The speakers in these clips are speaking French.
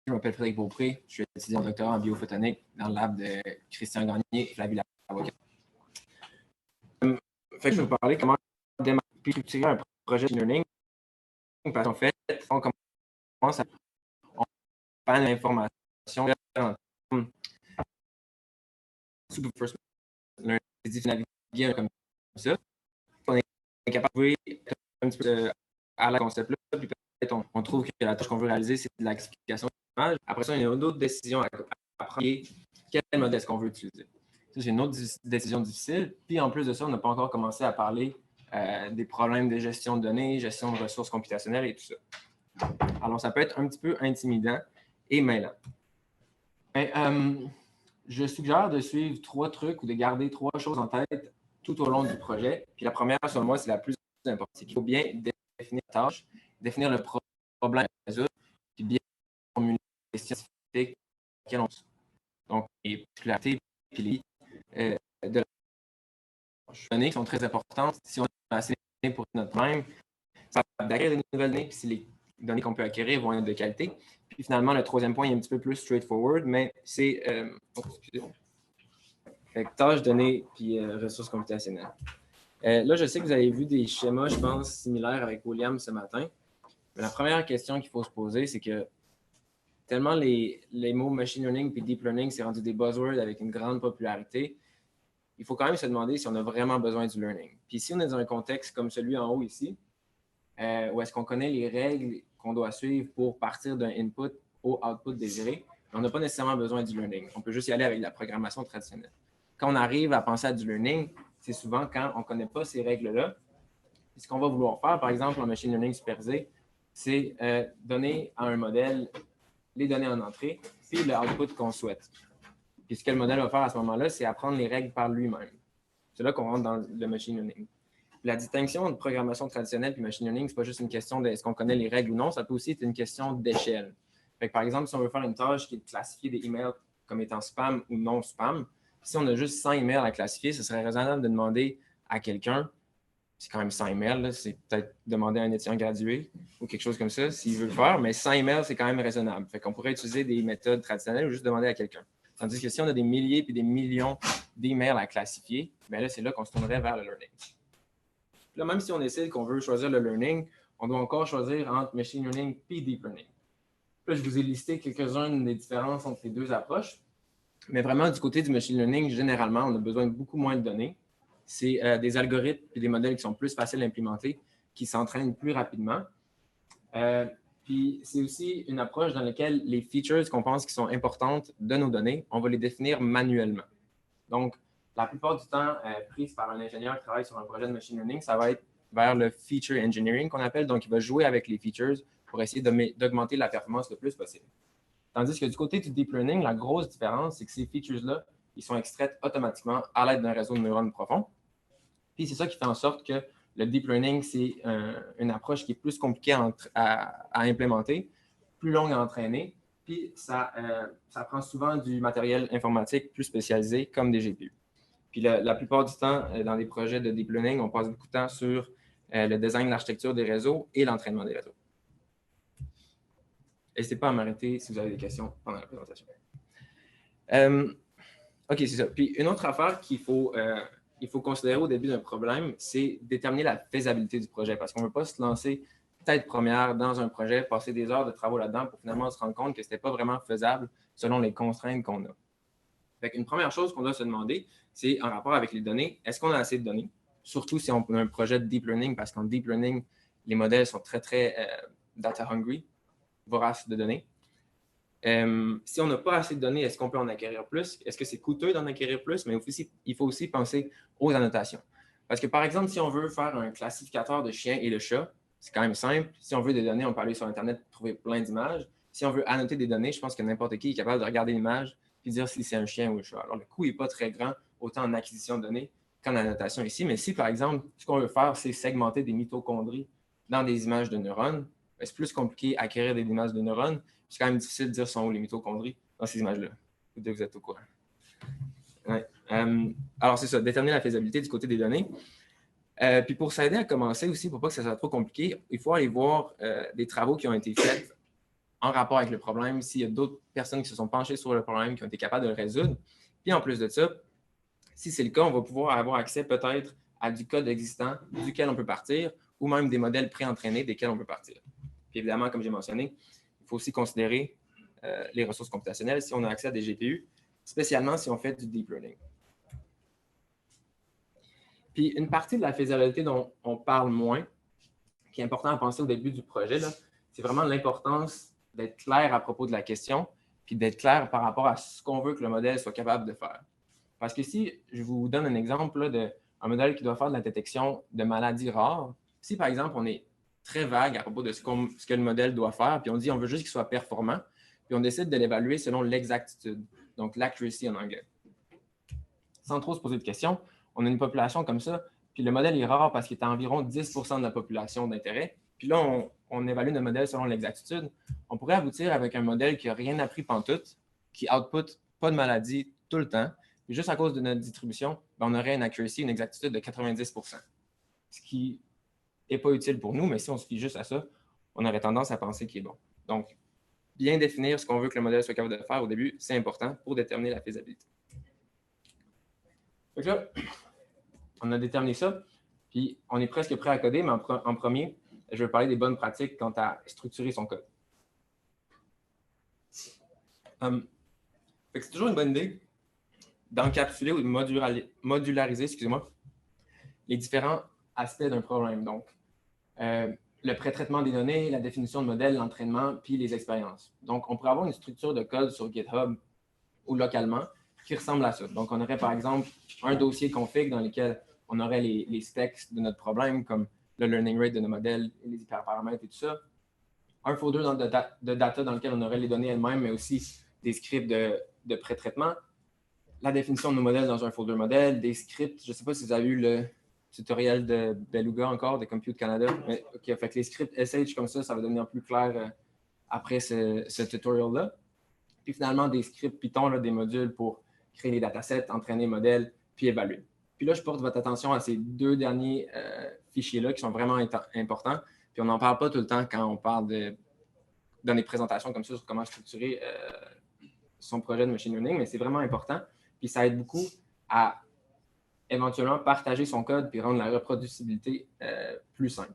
je m'appelle Frédéric Beaupré, je suis étudiant en doctorat en biophotonique dans le lab de Christian Gagné et Flavie Lavoie. Fait que je vais vous parler comment démarrer et structurer un projet de learning. Parce qu'en fait, on commence à prendre l'information sous first learning, c'est difficile de naviguer comme ça. On est capable de jouer un petit peu à la concept-là, puis peut-être on trouve que la tâche qu'on veut réaliser, c'est de l'explication d'image. Après ça, il y a une autre décision à prendre, quel modèle est-ce qu'on veut utiliser. Ça, c'est une autre décision difficile. Puis en plus de ça, on n'a pas encore commencé à parler des problèmes de gestion de données, gestion de ressources computationnelles et tout ça. Alors, ça peut être un petit peu intimidant et mêlant. Mais, je suggère de suivre 3 trucs ou de garder 3 choses en tête tout au long du projet. Puis la première, selon moi, c'est la plus importante. C'est qu'il faut bien définir la tâche, définir le problème à résoudre, puis bien formuler les questions spécifiques auxquelles on se. Donc, les particularités puis les de la tâche. Les données sont très importantes. Si on a assez de données pour notre même, ça va d'acquérir des nouvelles données, puis si les données qu'on peut acquérir vont être de qualité. Puis finalement, le troisième point est un petit peu plus straightforward, mais c'est tâches, données, puis ressources computationnelles. Là, je sais que vous avez vu des schémas, je pense, similaires avec William ce matin. Mais la première question qu'il faut se poser, c'est que tellement les mots machine learning et deep learning, c'est rendu des buzzwords avec une grande popularité, il faut quand même se demander si on a vraiment besoin du learning. Puis si on est dans un contexte comme celui en haut ici, où est-ce qu'on connaît les règles qu'on doit suivre pour partir d'un input au output désiré, on n'a pas nécessairement besoin du learning. On peut juste y aller avec la programmation traditionnelle. Quand on arrive à penser à du learning, c'est souvent quand on ne connaît pas ces règles-là. Ce qu'on va vouloir faire, par exemple, en machine learning supervisé, c'est donner à un modèle les données en entrée, puis le output qu'on souhaite. Puis ce que le modèle va faire à ce moment-là, c'est apprendre les règles par lui-même. C'est là qu'on rentre dans le machine learning. La distinction entre programmation traditionnelle et machine learning, ce n'est pas juste une question de est-ce qu'on connaît les règles ou non, ça peut aussi être une question d'échelle. Par exemple, si on veut faire une tâche qui est de classifier des emails comme étant spam ou non spam, si on a juste 100 emails à classifier, ce serait raisonnable de demander à quelqu'un, c'est quand même 100 emails, c'est peut-être demander à un étudiant gradué ou quelque chose comme ça s'il veut le faire, mais 100 emails, c'est quand même raisonnable. Fait qu'on pourrait utiliser des méthodes traditionnelles ou juste demander à quelqu'un. Tandis que si on a des milliers et des millions d'emails à classifier, bien là, c'est là qu'on se tournerait vers le learning. Là, même si on décide qu'on veut choisir le learning, on doit encore choisir entre machine learning et deep learning. Là, je vous ai listé quelques-unes des différences entre les deux approches. Mais vraiment, du côté du machine learning, généralement, on a besoin de beaucoup moins de données. C'est des algorithmes et des modèles qui sont plus faciles à implémenter, qui s'entraînent plus rapidement. Puis, c'est aussi une approche dans laquelle les features qu'on pense qui sont importantes de nos données, on va les définir manuellement. Donc, la plupart du temps, prise par un ingénieur qui travaille sur un projet de machine learning, ça va être vers le feature engineering qu'on appelle. Donc, il va jouer avec les features pour essayer d'augmenter la performance le plus possible. Tandis que du côté du deep learning, la grosse différence, c'est que ces features-là, ils sont extraites automatiquement à l'aide d'un réseau de neurones profond. Puis c'est ça qui fait en sorte que le deep learning, c'est une approche qui est plus compliquée à implémenter, plus longue à entraîner, puis ça prend souvent du matériel informatique plus spécialisé, comme des GPU. Puis la plupart du temps, dans les projets de deep learning, on passe beaucoup de temps sur le design, l'architecture des réseaux et l'entraînement des réseaux. N'hésitez pas à m'arrêter si vous avez des questions pendant la présentation. OK, c'est ça. Puis une autre affaire qu'il faut considérer au début d'un problème, c'est déterminer la faisabilité du projet parce qu'on ne veut pas se lancer tête première dans un projet, passer des heures de travaux là-dedans pour finalement se rendre compte que ce n'était pas vraiment faisable selon les contraintes qu'on a. Fait qu'une première chose qu'on doit se demander, c'est en rapport avec les données, est-ce qu'on a assez de données? Surtout si on a un projet de deep learning, parce qu'en deep learning, les modèles sont très, très data hungry, voraces de données. Si on n'a pas assez de données, est-ce qu'on peut en acquérir plus? Est-ce que c'est coûteux d'en acquérir plus? Mais il faut aussi penser aux annotations. Parce que, par exemple, si on veut faire un classificateur de chiens et de chats, c'est quand même simple. Si on veut des données, on peut aller sur Internet pour trouver plein d'images. Si on veut annoter des données, je pense que n'importe qui est capable de regarder l'image et dire si c'est un chien ou un chat. Alors, le coût n'est pas très grand, autant en acquisition de données qu'en annotation ici. Mais si, par exemple, ce qu'on veut faire, c'est segmenter des mitochondries dans des images de neurones, c'est plus compliqué à acquérir des images de neurones. C'est quand même difficile de dire sont où les mitochondries dans ces images-là. Vous êtes au courant. Ouais. Alors, c'est ça, déterminer la faisabilité du côté des données. Puis pour s'aider à commencer aussi, pour pas que ça soit trop compliqué, il faut aller voir des travaux qui ont été faits en rapport avec le problème, s'il y a d'autres personnes qui se sont penchées sur le problème, qui ont été capables de le résoudre. Puis en plus de ça, si c'est le cas, on va pouvoir avoir accès peut-être à du code existant duquel on peut partir ou même des modèles pré-entraînés desquels on peut partir. Puis évidemment, comme j'ai mentionné, il faut aussi considérer les ressources computationnelles si on a accès à des GPU, spécialement si on fait du deep learning. Puis une partie de la faisabilité dont on parle moins, qui est important à penser au début du projet, c'est vraiment l'importance d'être clair à propos de la question, puis d'être clair par rapport à ce qu'on veut que le modèle soit capable de faire. Parce que si je vous donne un exemple d'un modèle qui doit faire de la détection de maladies rares, si par exemple on est très vague à propos de ce que le modèle doit faire, puis on dit on veut juste qu'il soit performant, puis on décide de l'évaluer selon l'exactitude, donc l'accuracy en anglais. Sans trop se poser de questions, on a une population comme ça, puis le modèle est rare parce qu'il est à environ 10% de la population d'intérêt. Puis là, on évalue notre modèle selon l'exactitude. On pourrait aboutir avec un modèle qui n'a rien appris pantoute, qui output pas de maladie tout le temps. Puis juste à cause de notre distribution, on aurait une accuracy, une exactitude de 90%. Ce qui n'est pas utile pour nous, mais si on se fie juste à ça, on aurait tendance à penser qu'il est bon. Donc, bien définir ce qu'on veut que le modèle soit capable de faire au début, c'est important pour déterminer la faisabilité. Donc là, on a déterminé ça, puis on est presque prêt à coder, mais en premier, je vais parler des bonnes pratiques quant à structurer son code. C'est toujours une bonne idée d'encapsuler ou de modulariser, les différents aspects d'un problème. Donc, le pré-traitement des données, la définition de modèle, l'entraînement, puis les expériences. Donc, on pourrait avoir une structure de code sur GitHub ou localement qui ressemble à ça. Donc, on aurait par exemple un dossier config dans lequel on aurait les specs de notre problème, comme le learning rate de nos modèles, les hyperparamètres et tout ça. Un folder de data dans lequel on aurait les données elles-mêmes, mais aussi des scripts de pré-traitement. La définition de nos modèles dans un folder modèle, des scripts. Je ne sais pas si vous avez eu le tutoriel de Beluga encore, de Compute Canada. Mais, OK, fait que les scripts SH comme ça va devenir plus clair après ce tutorial-là. Puis finalement, des scripts Python, des modules pour créer les datasets, entraîner les modèles, puis évaluer. Puis là, je porte votre attention à ces deux derniers fichiers-là qui sont vraiment importants. Puis on n'en parle pas tout le temps quand on parle dans des présentations comme ça sur comment structurer son projet de machine learning, mais c'est vraiment important. Puis ça aide beaucoup à éventuellement partager son code puis rendre la reproducibilité plus simple.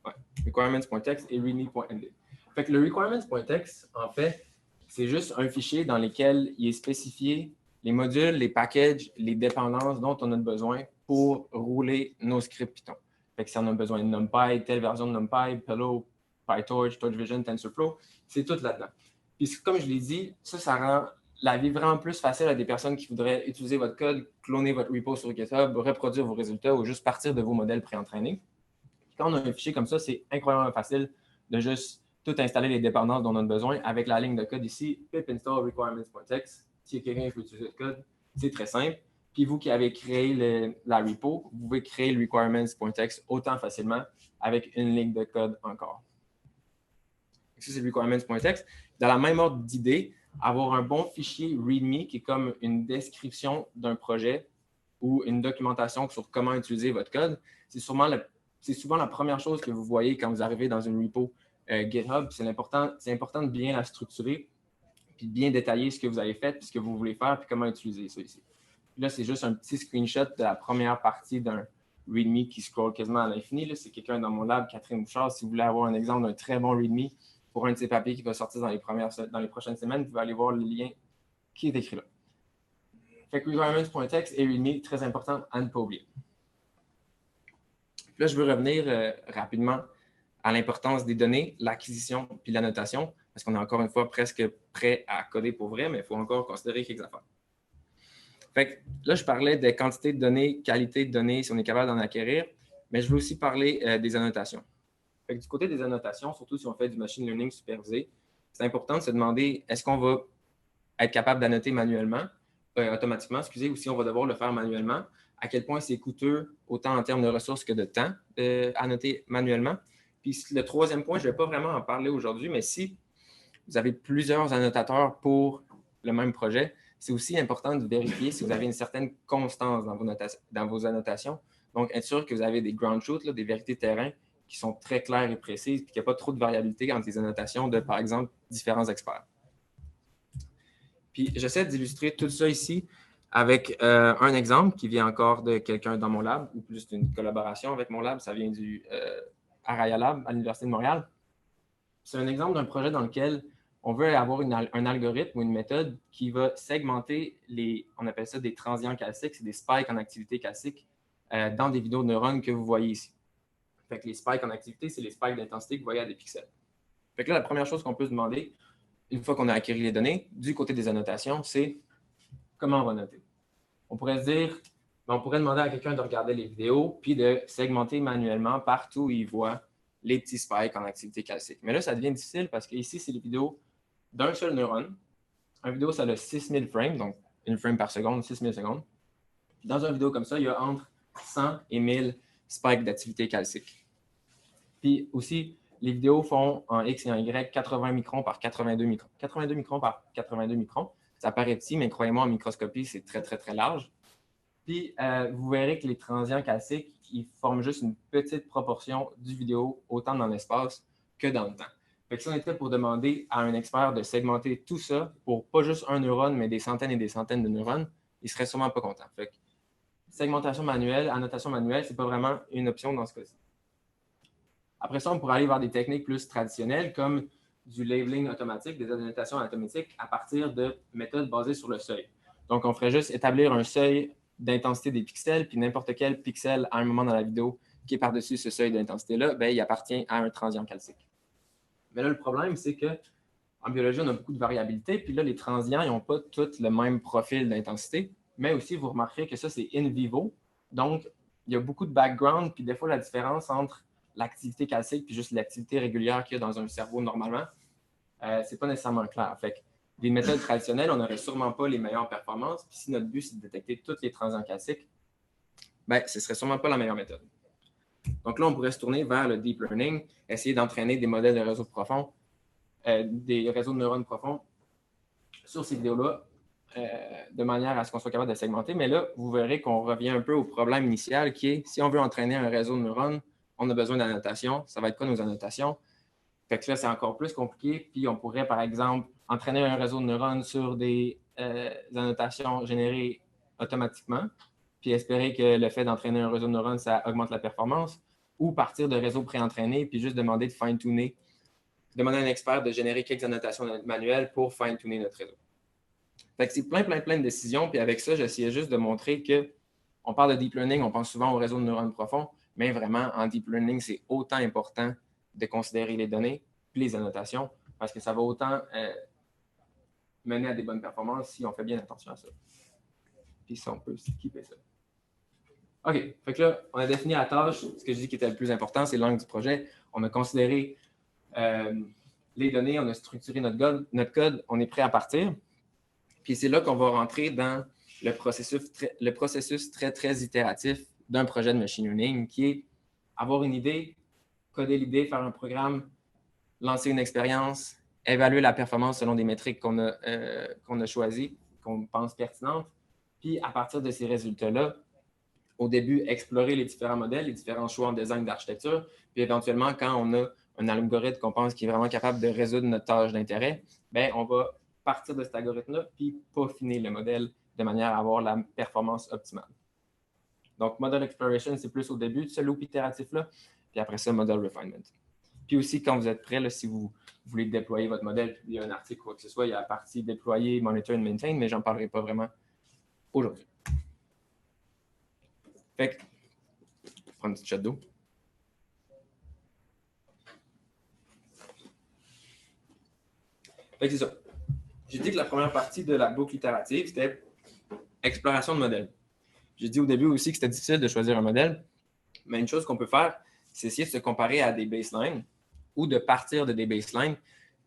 Ouais. Requirements.txt et readme.md. Fait que le requirements.txt, en fait, c'est juste un fichier dans lequel il est spécifié les modules, les packages, les dépendances dont on a besoin pour rouler nos scripts Python. Fait que si on a besoin de NumPy, telle version de NumPy, Pillow, PyTorch, TorchVision, TensorFlow, c'est tout là-dedans. Puis comme je l'ai dit, ça rend la vie vraiment plus facile à des personnes qui voudraient utiliser votre code, cloner votre repo sur GitHub, reproduire vos résultats ou juste partir de vos modèles préentraînés. Quand on a un fichier comme ça, c'est incroyablement facile de juste tout installer les dépendances dont on a besoin avec la ligne de code ici, pip install requirements.txt. Si quelqu'un veut utiliser le code, c'est très simple. Puis vous qui avez créé la repo, vous pouvez créer le requirements.txt autant facilement avec une ligne de code encore. Ça, c'est requirements.txt. Dans la même ordre d'idée, avoir un bon fichier README qui est comme une description d'un projet ou une documentation sur comment utiliser votre code, c'est souvent la première chose que vous voyez quand vous arrivez dans une repo GitHub. C'est important de bien la structurer puis de bien détailler ce que vous avez fait, puis ce que vous voulez faire, puis comment utiliser ça ici. Puis là, c'est juste un petit screenshot de la première partie d'un README qui scroll quasiment à l'infini. C'est quelqu'un dans mon lab, Catherine Bouchard. Si vous voulez avoir un exemple d'un très bon README pour un de ces papiers qui va sortir dans les prochaines semaines, vous pouvez aller voir le lien qui est écrit là. Fait que requirements.txt et README, très important à ne pas oublier. Puis là, je veux revenir rapidement à l'importance des données, l'acquisition puis l'annotation, parce qu'on est encore une fois presque prêt à coder pour vrai, mais il faut encore considérer quelques affaires. Fait que là, je parlais de quantité de données, qualité de données, si on est capable d'en acquérir, mais je veux aussi parler des annotations. Fait que du côté des annotations, surtout si on fait du machine learning supervisé, c'est important de se demander est-ce qu'on va être capable d'annoter automatiquement, ou si on va devoir le faire manuellement, à quel point c'est coûteux, autant en termes de ressources que de temps, annoter manuellement. Puis le troisième point, je ne vais pas vraiment en parler aujourd'hui, mais si vous avez plusieurs annotateurs pour le même projet, c'est aussi important de vérifier si vous avez une certaine constance dans vos annotations. Donc, être sûr que vous avez des ground truths, des vérités de terrain qui sont très claires et précises, puis qu'il n'y a pas trop de variabilité entre les annotations de, par exemple, différents experts. Puis j'essaie d'illustrer tout ça ici avec un exemple qui vient encore de quelqu'un dans mon lab, ou plus d'une collaboration avec mon lab. Ça vient du Araya Lab à l'Université de Montréal. C'est un exemple d'un projet dans lequel on veut avoir un algorithme ou une méthode qui va segmenter on appelle ça des transients calciques, c'est des spikes en activité calcique dans des vidéos de neurones que vous voyez ici. Fait que les spikes en activité, c'est les spikes d'intensité que vous voyez à des pixels. Fait que là, la première chose qu'on peut se demander, une fois qu'on a acquis les données, du côté des annotations, c'est comment on va noter. On pourrait se dire, on pourrait demander à quelqu'un de regarder les vidéos puis de segmenter manuellement partout où il voit les petits spikes en activité calcique. Mais là, ça devient difficile parce qu'ici, c'est les vidéos d'un seul neurone. Une vidéo, ça a 6000 frames, donc une frame par seconde, 6000 secondes. Dans une vidéo comme ça, il y a entre 100 et 1000 spikes d'activité calcique. Puis aussi, les vidéos font en X et en Y 80 microns par 82 microns. 82 microns par 82 microns, ça paraît petit, mais croyez-moi, en microscopie, c'est très, très, très large. Puis, vous verrez que les transients calciques, ils forment juste une petite proportion du vidéo, autant dans l'espace que dans le temps. Fait que si on était pour demander à un expert de segmenter tout ça pour pas juste un neurone, mais des centaines et des centaines de neurones, il serait sûrement pas content. Fait que segmentation manuelle, annotation manuelle, c'est pas vraiment une option dans ce cas-ci. Après ça, on pourrait aller vers des techniques plus traditionnelles comme du labeling automatique, des annotations automatiques à partir de méthodes basées sur le seuil. Donc, on ferait juste établir un seuil d'intensité des pixels, puis n'importe quel pixel à un moment dans la vidéo qui est par-dessus ce seuil d'intensité-là, ben, il appartient à un transient calcique. Mais là, le problème, c'est qu'en biologie, on a beaucoup de variabilité, puis là, les transients, ils n'ont pas tous le même profil d'intensité, mais aussi, vous remarquerez que ça, c'est in vivo. Donc, il y a beaucoup de background, puis des fois, la différence entre l'activité calcique puis juste l'activité régulière qu'il y a dans un cerveau normalement, c'est pas nécessairement clair. Fait que des méthodes traditionnelles, on n'aurait sûrement pas les meilleures performances. Puis si notre but, c'est de détecter tous les transients calciques, ben, ce ne serait sûrement pas la meilleure méthode. Donc là, on pourrait se tourner vers le deep learning, essayer d'entraîner des modèles de réseaux profonds, des réseaux de neurones profonds sur ces vidéos-là, de manière à ce qu'on soit capable de segmenter. Mais là, vous verrez qu'on revient un peu au problème initial qui est, si on veut entraîner un réseau de neurones, on a besoin d'annotations. Ça va être quoi nos annotations? Fait que là, c'est encore plus compliqué. Puis on pourrait, par exemple, entraîner un réseau de neurones sur des annotations générées automatiquement, puis espérer que le fait d'entraîner un réseau de neurones, ça augmente la performance, ou partir de réseaux préentraînés, puis juste demander de fine-tuner, demander à un expert de générer quelques annotations manuelles pour fine-tuner notre réseau. Fait que c'est plein de décisions. Puis avec ça, j'essayais juste de montrer qu'on parle de deep learning, on pense souvent au réseau de neurones profonds, mais vraiment, en deep learning, c'est autant important de considérer les données puis les annotations parce que ça va autant mener à des bonnes performances si on fait bien attention à ça. Puis si on peut skipper ça. OK. Fait que là, on a défini la tâche. Ce que je dis qui était le plus important, c'est l'angle du projet. On a considéré les données, on a structuré notre code, on est prêt à partir. Puis c'est là qu'on va rentrer dans le processus très, très itératif d'un projet de machine learning qui est avoir une idée, coder l'idée, faire un programme, lancer une expérience, évaluer la performance selon des métriques qu'on a choisies, qu'on pense pertinentes. Puis à partir de ces résultats-là, au début, explorer les différents modèles, les différents choix en design d'architecture. Puis éventuellement, quand on a un algorithme qu'on pense qui est vraiment capable de résoudre notre tâche d'intérêt, bien, on va partir de cet algorithme-là, puis peaufiner le modèle de manière à avoir la performance optimale. Donc, Model Exploration, c'est plus au début de ce loop itératif-là, puis après ça, Model Refinement. Puis aussi, quand vous êtes prêt, là, si vous voulez déployer votre modèle, publier un article ou quoi que ce soit, il y a la partie déployer, monitor and maintain, mais j'en parlerai pas vraiment aujourd'hui. Fait que, je vais prendre une petite shot d'eau. Fait que c'est ça. J'ai dit que la première partie de la boucle itérative, c'était exploration de modèles. J'ai dit au début aussi que c'était difficile de choisir un modèle, mais une chose qu'on peut faire, c'est essayer de se comparer à des baselines ou de partir de des baselines,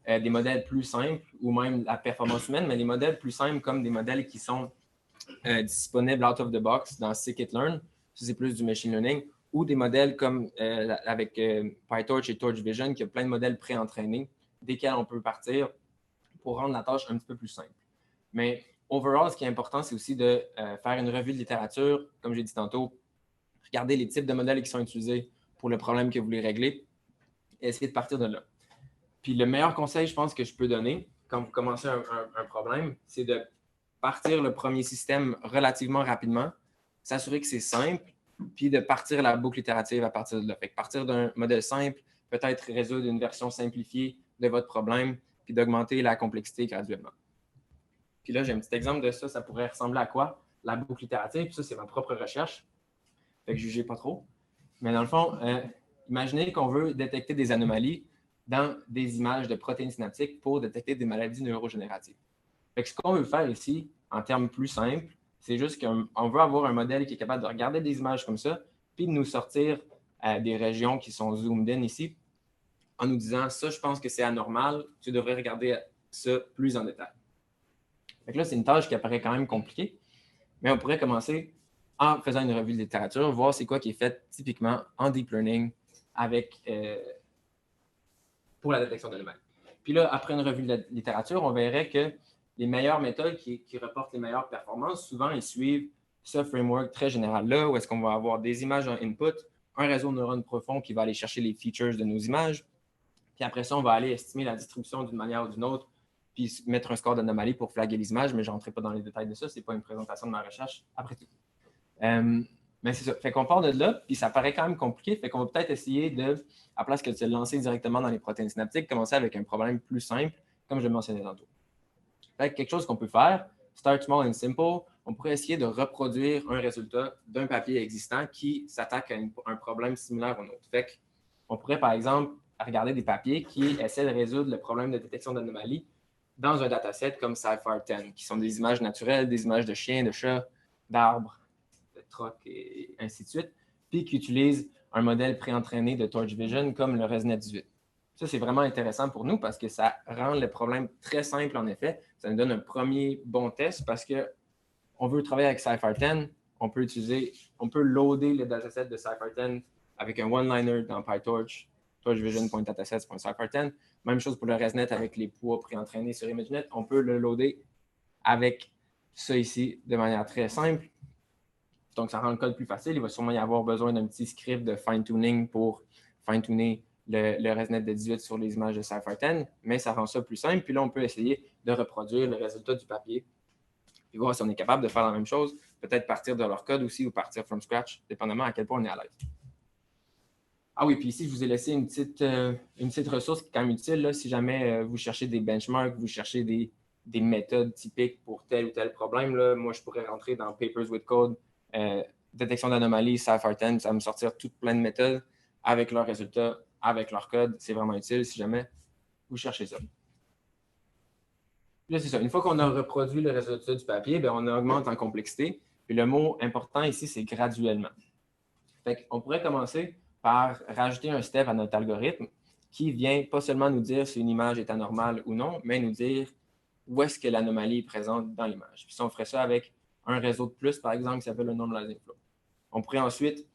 des modèles plus simples ou même la performance humaine, mais les modèles plus simples comme des modèles qui sont disponibles out of the box dans scikit-learn, ça c'est plus du machine learning, ou des modèles comme avec PyTorch et TorchVision, qui a plein de modèles pré-entraînés, desquels on peut partir pour rendre la tâche un petit peu plus simple. Mais overall, ce qui est important, c'est aussi de faire une revue de littérature, comme j'ai dit tantôt, regarder les types de modèles qui sont utilisés pour le problème que vous voulez régler et essayer de partir de là. Puis le meilleur conseil, je pense, que je peux donner quand vous commencez un problème, c'est de partir le premier système relativement rapidement, s'assurer que c'est simple, puis de partir la boucle itérative à partir de là. Fait que partir d'un modèle simple, peut-être résoudre une version simplifiée de votre problème, puis d'augmenter la complexité graduellement. Puis là, j'ai un petit exemple de ça. Ça pourrait ressembler à quoi? La boucle itérative. Puis ça, c'est ma propre recherche. Fait que jugez pas trop. Mais dans le fond, imaginez qu'on veut détecter des anomalies dans des images de protéines synaptiques pour détecter des maladies neurogénératives. Fait que ce qu'on veut faire ici, en termes plus simples, c'est juste qu'on veut avoir un modèle qui est capable de regarder des images comme ça, puis de nous sortir des régions qui sont zoomed in ici, en nous disant, ça, je pense que c'est anormal, tu devrais regarder ça plus en détail. Fait que là, c'est une tâche qui apparaît quand même compliquée, mais on pourrait commencer en faisant une revue de littérature, voir c'est quoi qui est fait typiquement en deep learning avec, pour la détection d'anomalies. Puis là, après une revue de la littérature, on verrait que les meilleures méthodes qui reportent les meilleures performances, souvent, ils suivent ce framework très général-là, où est-ce qu'on va avoir des images en input, un réseau de neurones profond qui va aller chercher les features de nos images, puis après ça, on va aller estimer la distribution d'une manière ou d'une autre, puis mettre un score d'anomalie pour flaguer les images, mais je n'entrerai pas dans les détails de ça, ce n'est pas une présentation de ma recherche, après tout. Mais c'est ça. Fait qu'on part de là, puis ça paraît quand même compliqué. Fait qu'on va peut-être essayer de, à place que de se lancer directement dans les protéines synaptiques, commencer avec un problème plus simple, comme je le mentionnais tantôt. Fait que quelque chose qu'on peut faire, start small and simple, on pourrait essayer de reproduire un résultat d'un papier existant qui s'attaque à un problème similaire au nôtre. Fait qu'on pourrait, par exemple, regarder des papiers qui essaient de résoudre le problème de détection d'anomalies dans un dataset comme Cypher10, qui sont des images naturelles, des images de chiens, de chats, d'arbres, de trocs et ainsi de suite, puis qui utilisent un modèle préentraîné de Torch Vision comme le ResNet 18. Ça, c'est vraiment intéressant pour nous parce que ça rend le problème très simple en effet. Ça nous donne un premier bon test parce qu'on veut travailler avec Cypher10, on peut loader le dataset de Cypher10 avec un one-liner dans PyTorch, torchvision.datasets.cypher10. Même chose pour le ResNet avec les poids préentraînés sur ImageNet. On peut le loader avec ça ici de manière très simple. Donc, ça rend le code plus facile. Il va sûrement y avoir besoin d'un petit script de fine-tuning pour fine-tuner le ResNet de 18 sur les images de Cypher10, mais ça rend ça plus simple. Puis là, on peut essayer de reproduire le résultat du papier et voir si on est capable de faire la même chose, peut-être partir de leur code aussi ou partir from scratch, dépendamment à quel point on est à l'aise. Ah oui, puis ici, je vous ai laissé une petite ressource qui est quand même utile. Là, si jamais vous cherchez des benchmarks, vous cherchez des méthodes typiques pour tel ou tel problème, là, moi, je pourrais rentrer dans Papers with Code, détection d'anomalies, Cypher10, ça va me sortir toutes plein de méthodes avec leurs résultats, avec leur code. C'est vraiment utile si jamais vous cherchez ça. Là, c'est ça. Une fois qu'on a reproduit le résultat du papier, bien, on augmente en complexité. Puis le mot important ici, c'est graduellement. Fait qu'on pourrait commencer par rajouter un step à notre algorithme qui vient pas seulement nous dire si une image est anormale ou non, mais nous dire où est-ce que l'anomalie est présente dans l'image. Puis si on ferait ça avec un réseau de plus, par exemple, qui s'appelle le normalizing flow. On pourrait ensuite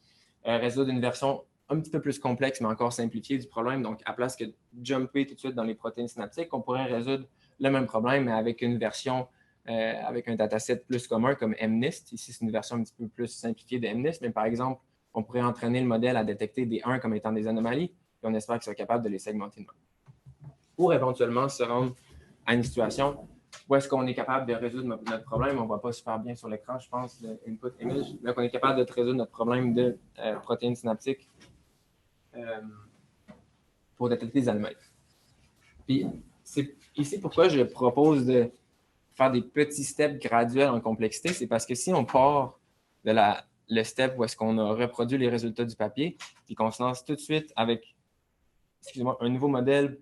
résoudre une version un petit peu plus complexe, mais encore simplifiée du problème. Donc, à place que de jumper tout de suite dans les protéines synaptiques, on pourrait résoudre le même problème, mais avec une version, avec un dataset plus commun comme MNIST. Ici, c'est une version un petit peu plus simplifiée de MNIST, mais par exemple, on pourrait entraîner le modèle à détecter des 1 comme étant des anomalies, et on espère qu'il soit capable de les segmenter de même. Pour éventuellement se rendre à une situation où est-ce qu'on est capable de résoudre notre problème. On ne voit pas super bien sur l'écran, je pense, le input image. Donc, on est capable de résoudre notre problème de protéines synaptiques pour détecter des anomalies. Puis, c'est ici pourquoi je propose de faire des petits steps graduels en complexité. C'est parce que si on part de le step où est-ce qu'on a reproduit les résultats du papier, puis qu'on se lance tout de suite avec, un nouveau modèle,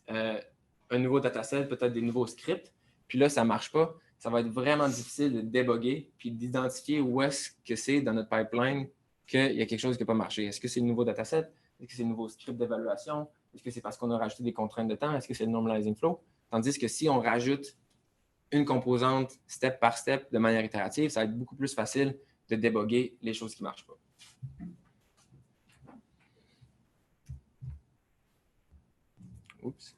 un nouveau dataset, peut-être des nouveaux scripts, puis là, ça ne marche pas, ça va être vraiment difficile de débugger puis d'identifier où est-ce que c'est dans notre pipeline qu'il y a quelque chose qui n'a pas marché. Est-ce que c'est le nouveau dataset? Est-ce que c'est le nouveau script d'évaluation? Est-ce que c'est parce qu'on a rajouté des contraintes de temps? Est-ce que c'est le normalizing flow? Tandis que si on rajoute une composante step par step de manière itérative, ça va être beaucoup plus facile de débugger les choses qui ne marchent pas. Oups.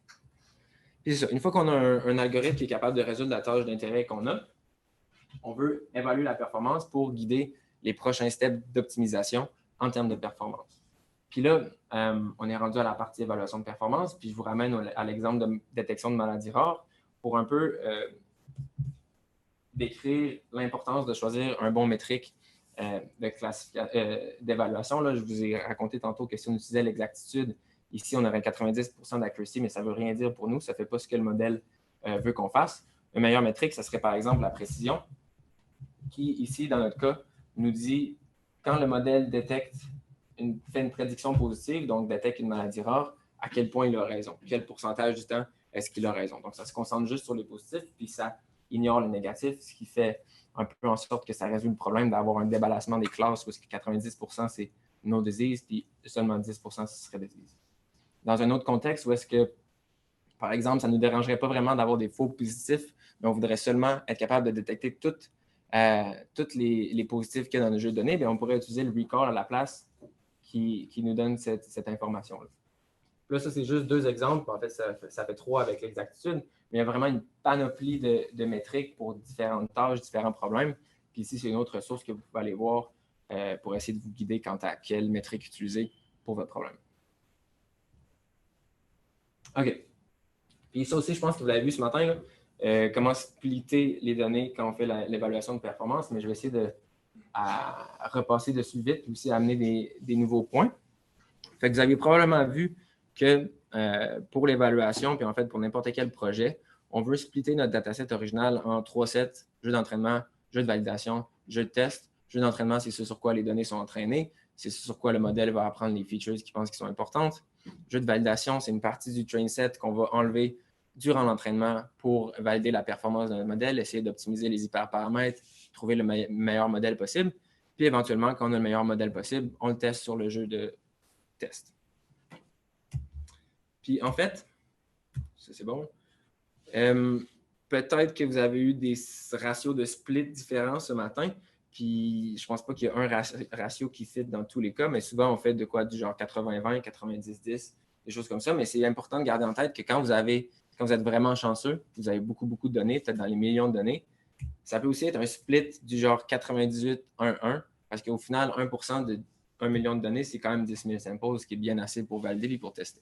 Puis c'est ça. Une fois qu'on a un algorithme qui est capable de résoudre la tâche d'intérêt qu'on a, on veut évaluer la performance pour guider les prochains steps d'optimisation en termes de performance. Puis là, on est rendu à la partie évaluation de performance, puis je vous ramène à l'exemple de détection de maladies rares pour un peu décrire l'importance de choisir un bon métrique d'évaluation. Je vous ai raconté tantôt que si on utilisait l'exactitude, ici, on aurait 90% d'accuracy, mais ça ne veut rien dire pour nous. Ça ne fait pas ce que le modèle veut qu'on fasse. Un meilleur métrique, ça serait par exemple la précision, qui ici, dans notre cas, nous dit quand le modèle fait une prédiction positive, donc détecte une maladie rare, à quel point il a raison. Quel pourcentage du temps est-ce qu'il a raison. Donc, ça se concentre juste sur les positifs, puis ça ignore les négatifs, ce qui fait un peu en sorte que ça résout le problème d'avoir un déballancement des classes, parce que 90% c'est no disease, puis seulement 10% ce serait disease. Dans un autre contexte où est-ce que, par exemple, ça ne nous dérangerait pas vraiment d'avoir des faux positifs, mais on voudrait seulement être capable de détecter tous les positifs qu'il y a dans le jeu de données, bien, on pourrait utiliser le recall à la place qui nous donne cette information-là. Là, ça, c'est juste 2 exemples. En fait, ça fait 3 avec l'exactitude, mais il y a vraiment une panoplie de métriques pour différentes tâches, différents problèmes. Puis ici, c'est une autre ressource que vous pouvez aller voir pour essayer de vous guider quant à quelle métrique utiliser pour votre problème. OK. Puis ça aussi, je pense que vous l'avez vu ce matin, là, comment splitter les données quand on fait l'évaluation de performance, mais je vais essayer de repasser dessus vite, puis aussi amener des nouveaux points. Fait que vous avez probablement vu que pour l'évaluation, puis en fait pour n'importe quel projet, on veut splitter notre dataset original en 3 sets: jeu d'entraînement, jeu de validation, jeu de test. Jeu d'entraînement, c'est ce sur quoi les données sont entraînées, c'est ce sur quoi le modèle va apprendre les features qu'il pense qui sont importantes. Jeu de validation, c'est une partie du train set qu'on va enlever durant l'entraînement pour valider la performance d'un modèle, essayer d'optimiser les hyperparamètres, trouver le meilleur modèle possible. Puis éventuellement, quand on a le meilleur modèle possible, on le teste sur le jeu de test. Puis en fait, ça c'est bon. Peut-être que vous avez eu des ratios de split différents ce matin. Puis je ne pense pas qu'il y a un ratio qui fit dans tous les cas, mais souvent on fait de quoi du genre 80-20, 90-10, des choses comme ça. Mais c'est important de garder en tête que quand vous êtes vraiment chanceux, vous avez beaucoup de données, peut-être dans les millions de données, ça peut aussi être un split du genre 98-1-1, parce qu'au final, 1% de 1 million de données, c'est quand même 10 000 samples, ce qui est bien assez pour valider et pour tester.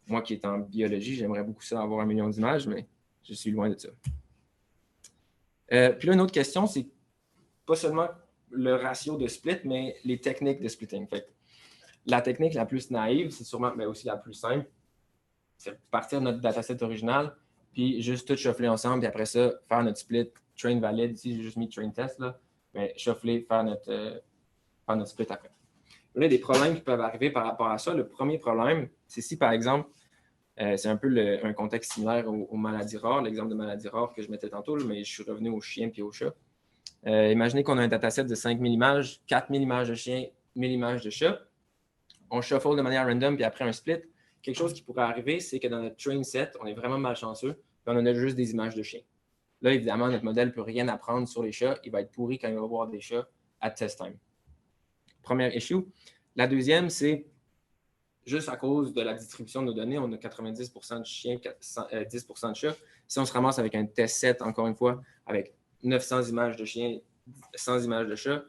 Moi qui est en biologie, j'aimerais beaucoup ça, avoir 1 million d'images, mais je suis loin de ça. Puis là, une autre question, c'est pas seulement le ratio de split, mais les techniques de splitting. Fait, la technique la plus naïve, c'est sûrement, mais aussi la plus simple, c'est partir de notre dataset original, puis juste tout shuffler ensemble, puis après ça, faire notre split, train valide. Ici, j'ai juste mis train test, là, mais shuffler, faire notre split après. Là, il y a des problèmes qui peuvent arriver par rapport à ça. Le premier problème, c'est si, par exemple, c'est un peu un contexte similaire aux maladies rares, l'exemple de maladies rares que je mettais tantôt, mais je suis revenu aux chiens et aux chats. Imaginez qu'on a un dataset de 5000 images, 4000 images de chiens, 1000 images de chats. On shuffle de manière random, puis après un split. Quelque chose qui pourrait arriver, c'est que dans notre train set, on est vraiment malchanceux, puis on en a juste des images de chiens. Là, évidemment, notre modèle ne peut rien apprendre sur les chats. Il va être pourri quand il va voir des chats à test time. Première issue. La deuxième, c'est juste à cause de la distribution de nos données, on a 90% de chiens, 10% de chats. Si on se ramasse avec un test set, encore une fois, avec 900 images de chiens, 100 images de chats,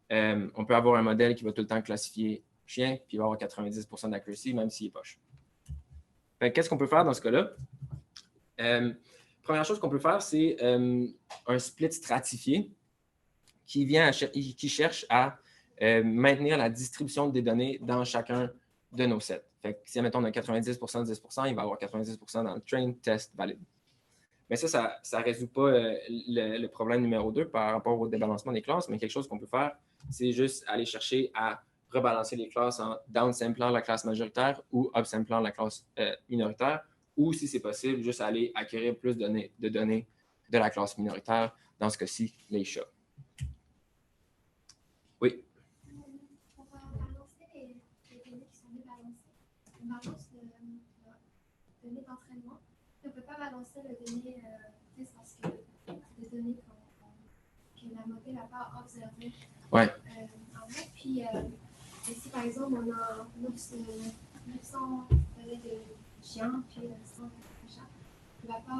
on peut avoir un modèle qui va tout le temps classifier chien, puis il va avoir 90% d'accuracy, même s'il est poche. Qu'est-ce qu'on peut faire dans ce cas-là? Première chose qu'on peut faire, c'est un split stratifié qui cherche à maintenir la distribution des données dans chacun de nos sets. Fait que si, admettons, on a 90%, 10%, il va y avoir 90% dans le train, test, valide. Mais ça ne résout pas le problème numéro 2 par rapport au débalancement des classes, mais quelque chose qu'on peut faire, c'est juste aller chercher à rebalancer les classes en downsamplant la classe majoritaire ou upsamplant la classe minoritaire, ou si c'est possible, juste aller acquérir plus de données de la classe minoritaire, dans ce cas-ci, les chats. Oui. On va balancer les données qui sont débalancées. On balance les données d'entraînement. On ne peut pas balancer les données parce que c'est des données que la modèle n'a pas observées. Ouais. Puis, ici, par exemple, on a 900 données de chiens, puis 100 de chats. Il ne va pas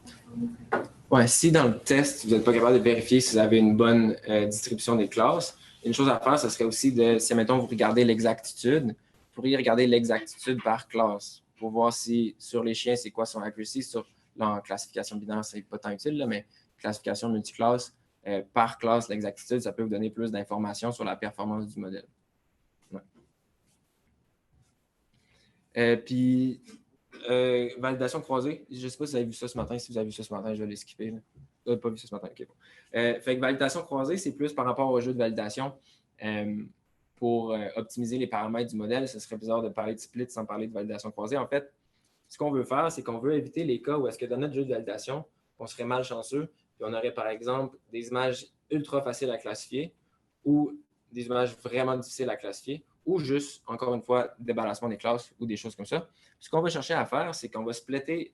performer très bien. Ouais, si dans le test, vous n'êtes pas capable de vérifier si vous avez une bonne distribution des classes, une chose à faire, ce serait aussi de, si, mettons, vous regardez l'exactitude, pourriez regarder l'exactitude par classe pour voir si sur les chiens, c'est quoi son accuracy. En classification binaire, c'est pas tant utile, là, mais classification multiclasse, par classe, l'exactitude, ça peut vous donner plus d'informations sur la performance du modèle. Ouais. Puis, validation croisée, je ne sais pas si vous avez vu ça ce matin. Si vous avez vu ça ce matin, je vais les skipper. Vous n'avez pas vu ça ce matin? OK, bon. Fait que validation croisée, c'est plus par rapport au jeu de validation. Pour optimiser les paramètres du modèle, ce serait bizarre de parler de split sans parler de validation croisée. En fait, ce qu'on veut faire, c'est qu'on veut éviter les cas où est-ce que dans notre jeu de validation, on serait malchanceux, puis on aurait par exemple des images ultra faciles à classifier ou des images vraiment difficiles à classifier ou juste, encore une fois, débarrassement des classes ou des choses comme ça. Ce qu'on va chercher à faire, c'est qu'on va splitter,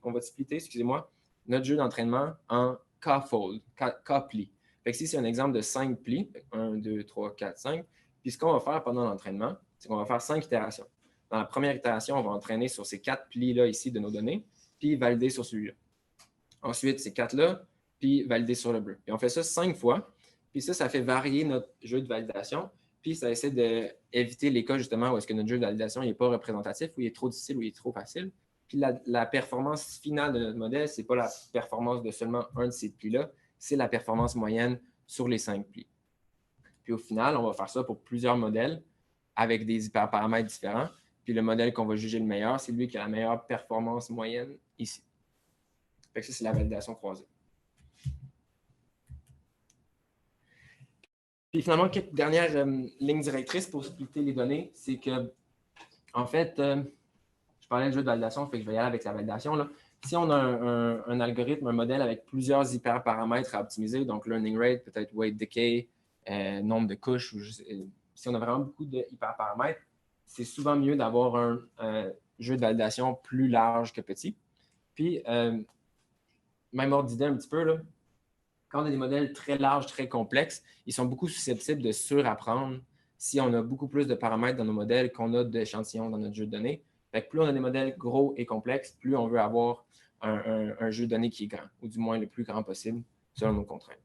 excusez-moi, notre jeu d'entraînement en K-fold, K-plis. Fait que si c'est un exemple de 5 plis, 1, 2, 3, 4, 5, puis ce qu'on va faire pendant l'entraînement, c'est qu'on va faire 5 itérations. Dans la première itération, on va entraîner sur ces 4 plis-là ici de nos données, puis valider sur celui-là. Ensuite, ces 4-là, puis valider sur le bleu. Et on fait ça 5 fois, puis ça fait varier notre jeu de validation, puis ça essaie d'éviter les cas justement où est-ce que notre jeu de validation n'est pas représentatif, où il est trop difficile, où il est trop facile. Puis la performance finale de notre modèle, ce n'est pas la performance de seulement un de ces plis-là, c'est la performance moyenne sur les 5 plis. Puis au final, on va faire ça pour plusieurs modèles avec des hyperparamètres différents. Puis le modèle qu'on va juger le meilleur, c'est lui qui a la meilleure performance moyenne ici. Fait que ça, c'est la validation croisée. Puis finalement, quelques dernières lignes directrices pour splitter les données, c'est que, en fait, je parlais de jeu de validation, fait que je vais y aller avec la validation. Là. Si on a un algorithme, un modèle avec plusieurs hyperparamètres à optimiser, donc learning rate, peut-être weight decay, nombre de couches, si on a vraiment beaucoup de hyperparamètres, c'est souvent mieux d'avoir un jeu de validation plus large que petit. Puis, même ordre d'idée un petit peu, là, quand on a des modèles très larges, très complexes, ils sont beaucoup susceptibles de surapprendre si on a beaucoup plus de paramètres dans nos modèles qu'on a d'échantillons dans notre jeu de données. Fait que plus on a des modèles gros et complexes, plus on veut avoir un jeu de données qui est grand, ou du moins le plus grand possible, selon nos contraintes.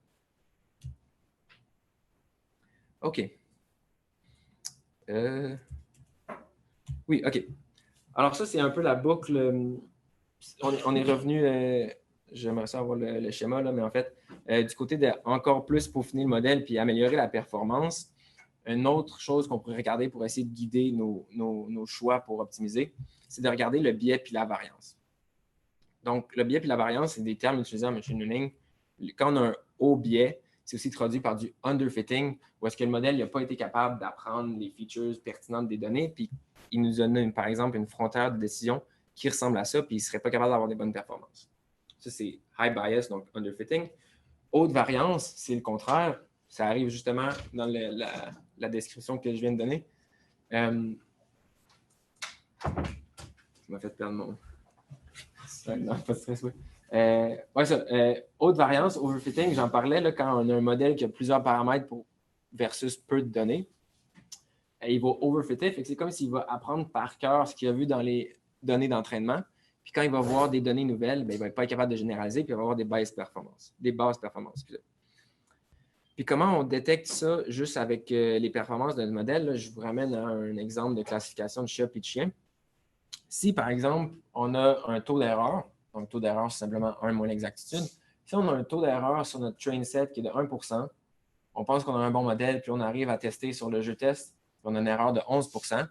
OK. Oui, OK. Alors ça, c'est un peu la boucle. On est revenu, j'aimerais ça avoir le schéma, là, mais en fait, du côté de encore plus peaufiner le modèle puis améliorer la performance, une autre chose qu'on pourrait regarder pour essayer de guider nos choix pour optimiser, c'est de regarder le biais puis la variance. Donc, le biais puis la variance, c'est des termes utilisés en machine learning. Quand on a un haut biais, c'est aussi traduit par du underfitting, où est-ce que le modèle n'a pas été capable d'apprendre les features pertinentes des données, puis il nous donne, par exemple, une frontière de décision qui ressemble à ça, puis il ne serait pas capable d'avoir des bonnes performances. Ça, c'est high bias, donc underfitting. Haute variance, c'est le contraire. Ça arrive justement dans la description que je viens de donner. Ça m'a fait perdre mon... Non, pas de stress, oui. Ouais, ça. Haute variance, overfitting, j'en parlais là, quand on a un modèle qui a plusieurs paramètres versus peu de données. Il va overfitter, c'est comme s'il va apprendre par cœur ce qu'il a vu dans les données d'entraînement. Puis quand il va voir des données nouvelles, bien, il ne va pas être capable de généraliser, puis il va avoir des basses performances. Puis comment on détecte ça juste avec les performances de notre modèle? Là, je vous ramène à un exemple de classification de chat et de chien. Si, par exemple, on a un taux d'erreur, donc taux d'erreur, c'est simplement 1 moins l'exactitude. Si on a un taux d'erreur sur notre train set qui est de 1%, on pense qu'on a un bon modèle, puis on arrive à tester sur le jeu test, on a une erreur de 11%.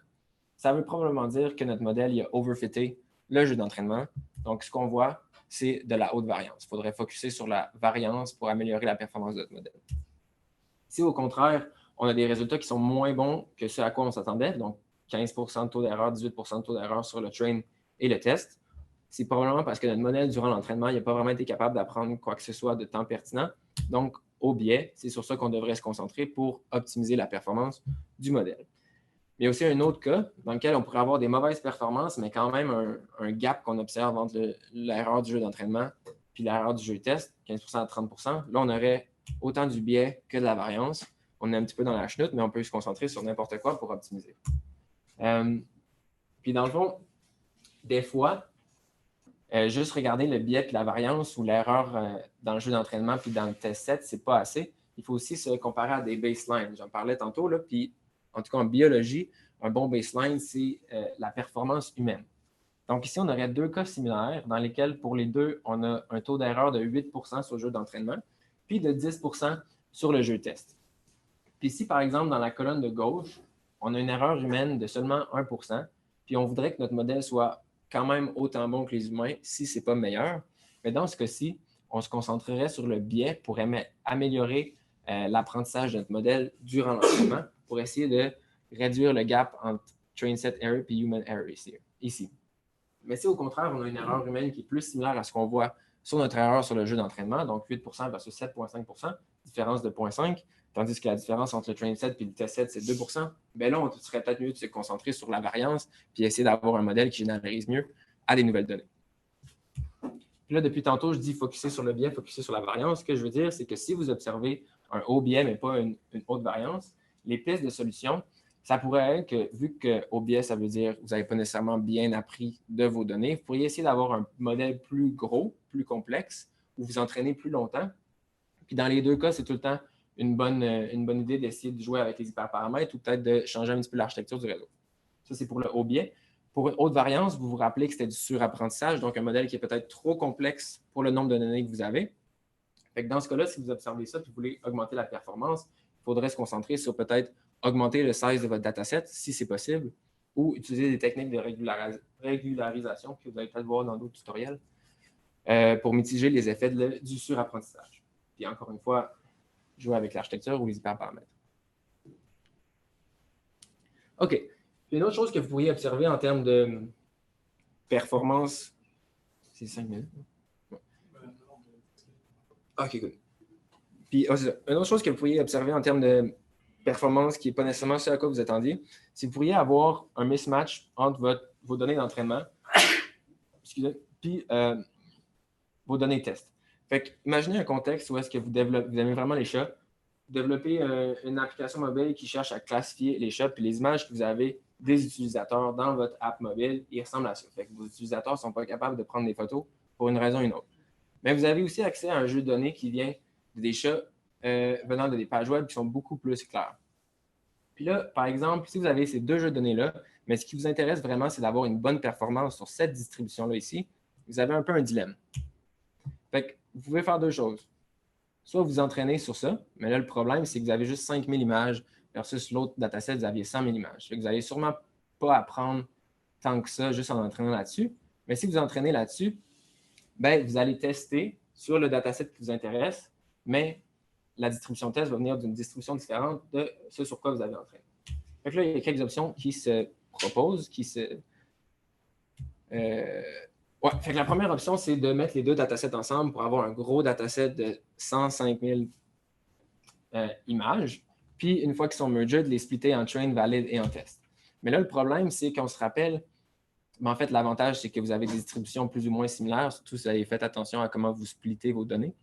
Ça veut probablement dire que notre modèle il a overfité le jeu d'entraînement. Donc, ce qu'on voit, c'est de la haute variance. Il faudrait focuser sur la variance pour améliorer la performance de notre modèle. Si, au contraire, on a des résultats qui sont moins bons que ce à quoi on s'attendait, donc 15% de taux d'erreur, 18% de taux d'erreur sur le train et le test, c'est probablement parce que notre modèle, durant l'entraînement, il n'a pas vraiment été capable d'apprendre quoi que ce soit de temps pertinent. Donc, au biais, c'est sur ça qu'on devrait se concentrer pour optimiser la performance du modèle. Mais il y a aussi un autre cas dans lequel on pourrait avoir des mauvaises performances, mais quand même un gap qu'on observe entre l'erreur du jeu d'entraînement puis l'erreur du jeu test, 15% à 30%. Là, on aurait autant du biais que de la variance. On est un petit peu dans la chenoute, mais on peut se concentrer sur n'importe quoi pour optimiser. Puis dans le fond, des fois, juste regarder le biais puis la variance ou l'erreur dans le jeu d'entraînement puis dans le test set, c'est pas assez. Il faut aussi se comparer à des baselines. J'en parlais tantôt, là, puis en tout cas en biologie, un bon baseline, c'est la performance humaine. Donc ici, on aurait deux cas similaires dans lesquels, pour les deux, on a un taux d'erreur de 8% sur le jeu d'entraînement, puis de 10% sur le jeu test. Puis ici, par exemple, dans la colonne de gauche, on a une erreur humaine de seulement 1%, puis on voudrait que notre modèle soit quand même autant bon que les humains, si ce n'est pas meilleur. Mais dans ce cas-ci, on se concentrerait sur le biais pour améliorer l'apprentissage de notre modèle durant l'entraînement pour essayer de réduire le gap entre train set error et human error ici. Mais si au contraire, on a une erreur humaine qui est plus similaire à ce qu'on voit sur notre erreur sur le jeu d'entraînement, donc 8% versus 7,5%, différence de 0,5, tandis que la différence entre le train set et le test set, c'est 2%, bien là, on serait peut-être mieux de se concentrer sur la variance puis essayer d'avoir un modèle qui généralise mieux à des nouvelles données. Puis là, depuis tantôt, je dis focuser sur le biais, focuser sur la variance. Ce que je veux dire, c'est que si vous observez un haut biais, mais pas une haute variance, les pistes de solution, ça pourrait être que, vu que haut biais, ça veut dire que vous n'avez pas nécessairement bien appris de vos données, vous pourriez essayer d'avoir un modèle plus gros, plus complexe, où vous entraînez plus longtemps. Puis dans les deux cas, c'est tout le temps une bonne idée d'essayer de jouer avec les hyperparamètres ou peut-être de changer un petit peu l'architecture du réseau. Ça, c'est pour le haut biais. Pour une haute variance, vous vous rappelez que c'était du surapprentissage, donc un modèle qui est peut-être trop complexe pour le nombre de données que vous avez. Fait que dans ce cas-là, si vous observez ça et vous voulez augmenter la performance, il faudrait se concentrer sur peut-être augmenter le size de votre dataset, si c'est possible, ou utiliser des techniques de régularisation que vous allez peut-être voir dans d'autres tutoriels pour mitiger les effets du surapprentissage. Puis encore une fois, jouer avec l'architecture ou les hyperparamètres. OK. Une autre chose que vous pourriez observer en termes de performance, c'est 5 minutes. OK, good. Puis, une autre chose que vous pourriez observer en termes de performance qui n'est pas nécessairement ce à quoi vous attendiez, c'est que vous pourriez avoir un mismatch entre vos données d'entraînement puis vos données test. Fait que, imaginez un contexte où est-ce que vous aimez vraiment les chats, vous développez une application mobile qui cherche à classifier les chats, puis les images que vous avez des utilisateurs dans votre app mobile, ils ressemblent à ça. Fait que vos utilisateurs ne sont pas capables de prendre des photos pour une raison ou une autre. Mais vous avez aussi accès à un jeu de données qui vient des chats venant de des pages web qui sont beaucoup plus claires. Puis là, par exemple, si vous avez ces deux jeux de données-là, mais ce qui vous intéresse vraiment, c'est d'avoir une bonne performance sur cette distribution-là ici, vous avez un peu un dilemme. Fait que vous pouvez faire deux choses. Soit vous entraînez sur ça, mais là, le problème, c'est que vous avez juste 5000 images versus l'autre dataset, vous aviez 100 000 images. Fait que vous n'allez sûrement pas apprendre tant que ça juste en entraînant là-dessus. Mais si vous entraînez là-dessus, ben, vous allez tester sur le dataset qui vous intéresse, mais la distribution test va venir d'une distribution différente de ce sur quoi vous avez entraîné. Donc là, il y a quelques options qui se proposent, Ouais, fait que la première option, c'est de mettre les deux datasets ensemble pour avoir un gros dataset de 105 000 images. Puis, une fois qu'ils sont merged, de les splitter en train, valid et en test. Mais là, le problème, c'est qu'on se rappelle, mais en fait, l'avantage, c'est que vous avez des distributions plus ou moins similaires, surtout si vous avez fait attention à comment vous splittez vos données.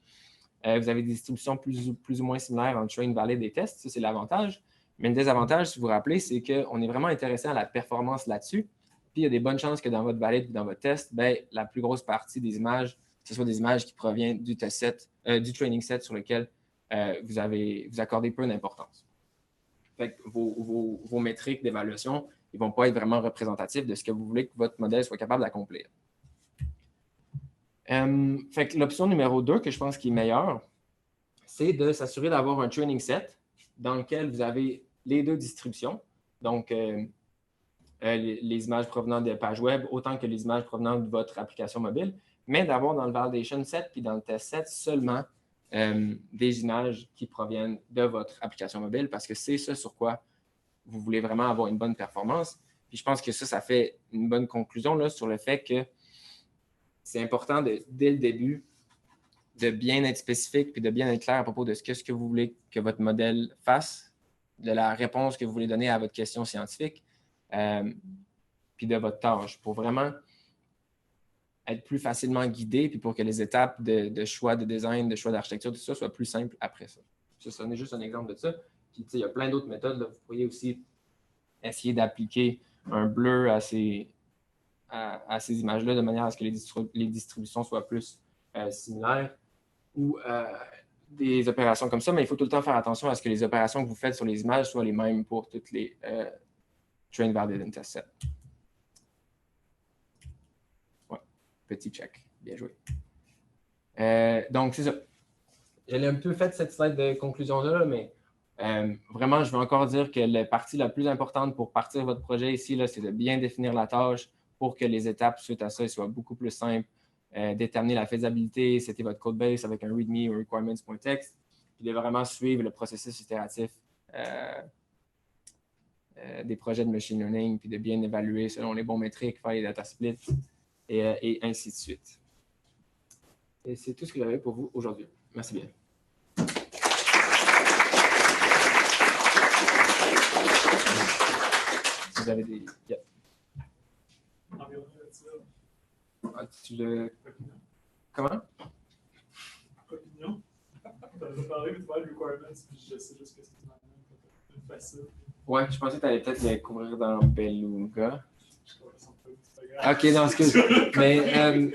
Vous avez des distributions plus ou moins similaires en train, valid et test. Ça, c'est l'avantage. Mais le désavantage, si vous vous rappelez, c'est qu'on est vraiment intéressé à la performance là-dessus. Puis il y a des bonnes chances que dans votre valide ou dans votre test, ben, la plus grosse partie des images, ce soit des images qui proviennent du test set, du training set sur lequel vous accordez peu d'importance. Fait que vos métriques d'évaluation, ils ne vont pas être vraiment représentatifs de ce que vous voulez que votre modèle soit capable d'accomplir. Fait que l'option numéro 2, que je pense qui est meilleure, c'est de s'assurer d'avoir un training set dans lequel vous avez les deux distributions. Donc, les images provenant des pages web, autant que les images provenant de votre application mobile, mais d'avoir dans le validation set puis dans le test set seulement des images qui proviennent de votre application mobile parce que c'est ça sur quoi vous voulez vraiment avoir une bonne performance. Puis je pense que ça fait une bonne conclusion là, sur le fait que c'est important dès le début de bien être spécifique puis de bien être clair à propos de ce que vous voulez que votre modèle fasse, de la réponse que vous voulez donner à votre question scientifique, puis de votre tâche pour vraiment être plus facilement guidé puis pour que les étapes de choix de design, de choix d'architecture, tout ça soit plus simple après ça. Ça en est juste un exemple de ça. Puis, il y a plein d'autres méthodes. Là. Vous pourriez aussi essayer d'appliquer un blur à ces images-là de manière à ce que les distributions soient plus similaires ou des opérations comme ça, mais il faut tout le temps faire attention à ce que les opérations que vous faites sur les images soient les mêmes pour toutes les train validate test set. Ouais, petit check. Bien joué. Donc, c'est ça. J'ai un peu fait cette slide de conclusion-là, mais vraiment, je veux encore dire que la partie la plus importante pour partir votre projet ici, c'est de bien définir la tâche pour que les étapes suite à ça soient beaucoup plus simples. Déterminer la faisabilité, c'était votre code base avec un README ou requirements.txt, puis de vraiment suivre le processus itératif des projets de machine learning, puis de bien évaluer selon les bons métriques, faire les data splits et ainsi de suite. Et c'est tout ce que j'avais pour vous aujourd'hui. Merci bien. Si vous avez des... Yeah. Ah, tu le... Comment? Opinion. Tu as parlé de requirements, puis je sais juste que c'est une facile. Ouais, je pensais que tu allais peut-être les couvrir dans Beluga. Ok, non, excuse. Mais,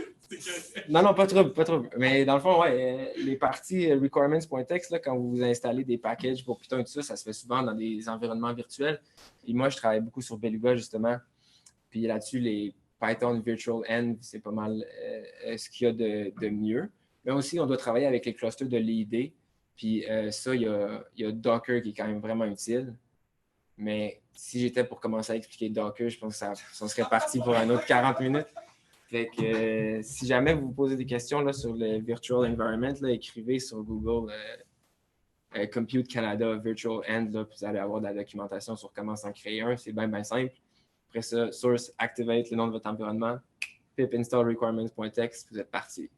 non, pas trop, pas trop. Mais dans le fond, ouais, les parties requirements.txt, là, quand vous installez des packages pour Python et tout ça, ça se fait souvent dans des environnements virtuels. Et moi, je travaille beaucoup sur Beluga, justement. Puis là-dessus, les Python Virtual Env, c'est pas mal ce qu'il y a de mieux. Mais aussi, on doit travailler avec les clusters de l'ID. Puis ça, il y a Docker qui est quand même vraiment utile. Mais si j'étais pour commencer à expliquer Docker, je pense que ça serait parti pour un autre 40 minutes. Fait que si jamais vous vous posez des questions là, sur le Virtual Environment, là, écrivez sur Google Compute Canada Virtual End, là, puis vous allez avoir de la documentation sur comment s'en créer un. C'est bien simple. Après ça, source, activate le nom de votre environnement, pip install requirements.txt, vous êtes parti.